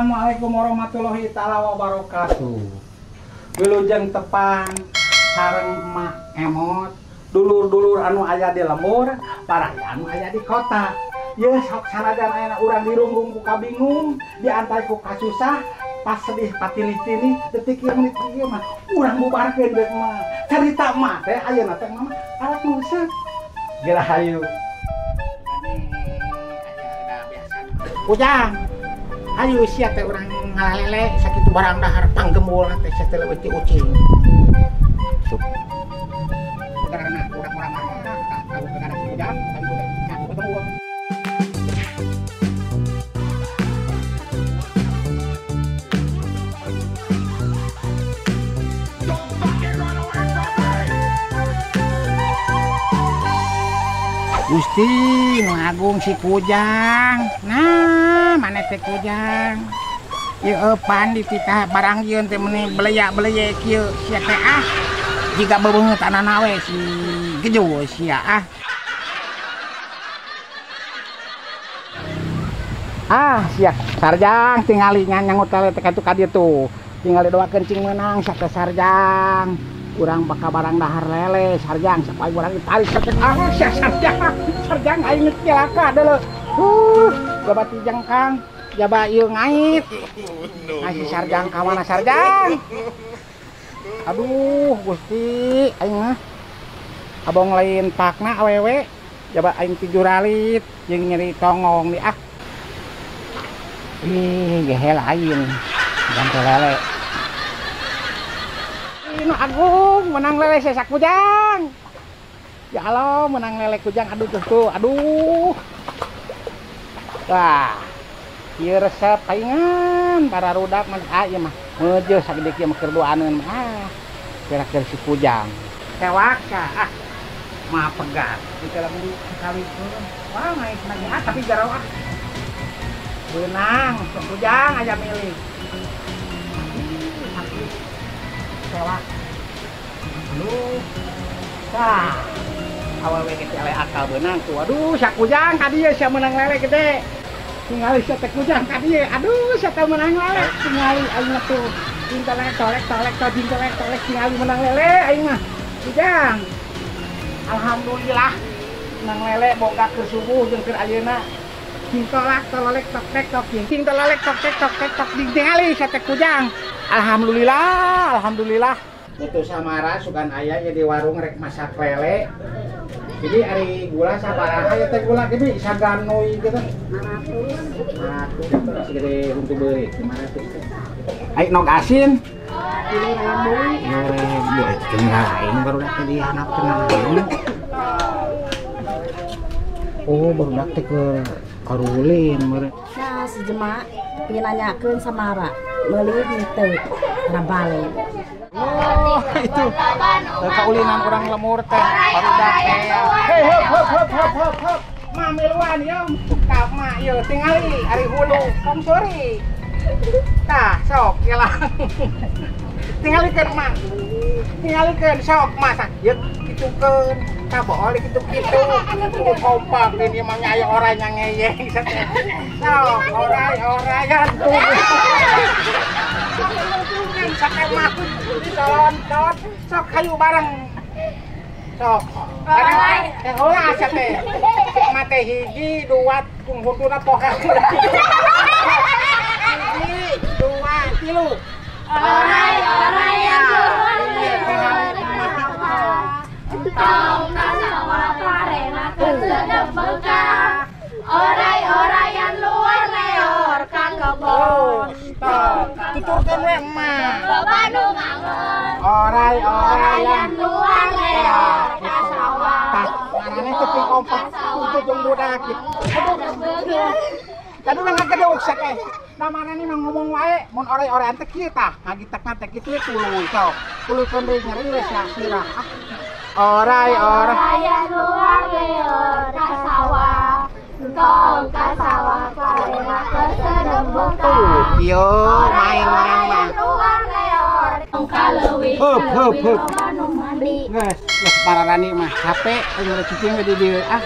Assalamualaikum warahmatullahi taala wabarakatuh. Wilujeng tepang sareng emak emot, dulur-dulur anu aya di lembur, para anu aya di kota. Ye sok sanajan aya urang dirungrung ku kabingung, diantar ku kasusah, pas sedih patili-tili, detik ieu menit ieu mah urang bubarkeun deuk mah. Carita mah teh ayeuna teh mah alat nuseuk. Geura hayu. Ujang. Ayo sia teh urang ngalalele sakitu barang dahar panggembul teh sia teh leuwih ti ucing. Sup. Karena urang-urang mah tahu kada si Ujang, tahu teh ngaku ketemu. Gusti nu agung si Kujang. Nah, mana teh Kujang? Ieu eupan dititah barang yeun teh meuni beleyak-beleyek kieu sia teh ah. Jiga bebeungeut anana we si Gejo sia ah. Ah, sia Sarjang tingali nyangut teh katu ka dieu tuh. Tingali doakeun cing meunang sia teh Sarjang. Urang baka barang dahar lele Sarjang supaya urang ditarik sakeun ah sia Sarjang aing celaka deuleu jabat tijang Kang jaba ieu ngait si Sarjang ka mana Sarjang aduh Gusti aing mah abong lain pakna awewe jaba aing 7 ralit jeung nyeri tongong di ah ih gehe lain jangan lele Inu agung menang lele sesak Kujang. Ya Allah menang lele Kujang aduh tuh aduh. Wah. Ieu resep paingan para rudak mah ieu mah. Heujeus sagede kieu mah keur duaaneun mah. Kira-kira si Kujang. Tewak ah. Mah pegat. Dikala beli sekali turun. Wah naik lagi ah tapi jarau ah. Beunang si Kujang aja milih. Tewak. Aduh. Tah. Awewe ge teh akal beunang tuh. Aduh, sak Kujang ka dieu sia meunang lele gede. Tingali sia teh Kujang ka dieu. Aduh, sia teh meunang lele. Tingali aing mah tuh. Tolek tolek tingali meunang lele aing mah. Kujang. Alhamdulillah. Meunang lele boga keur subuh jeung keur ayeuna. Ting tolak tolek tok ting tolek tok tingali sia teh Kujang. Alhamdulillah. Itu samara sugan aya jadi warung rek masak lele. Jadi ari gula sabaraha ya teh gula gede saganoy gitu. 500. Segede untuk beuri 500. Ai nog asin. 5.000. Tinggal lain baru teh di hanapkeun. Oh, baru teh ke Karulin meureun. Nah, si Jema pengen nanyakeun samara. Meuli henteu rabale. Oh, itu kaulinan orang lemur teh barudak teh. Hei hop. Mah miluan ieu tukap mah ieu tingali ari hulu konsori. Tah sok gelang. Tingalikeun mah. Tingalikeun sok masak ieu kitukeun. Tah boleh kitu-kitu. Kompak ini mah nyai orang yang ngeyeng. Sok orayan tuh. Sampai maku ditonton sok kayu bareng sok bareng teh heula asa teh mate hiji dua kunghutuna poha hiji dua tilu orai yang tong kasawa parena kesedep bekah orai-oraian luar leor kan kebon tuturkeun we mah loba nu ngangeun orai-oraian luar leor ka sawah marane teh kompak untuk jeung budak kitu aduh ngagedog sakeh namanana mah ngomong wae mun orai-oraian teh kieu tah ngagitekna teh kitu tuluy sok tulukeun deui nyeri we sirah orai-oraian luar leor ka sawah tong kasawa parena kesedep bekah yo main mah tong kaleuwih heup geus pararani mah HP anu cicing di dieu ah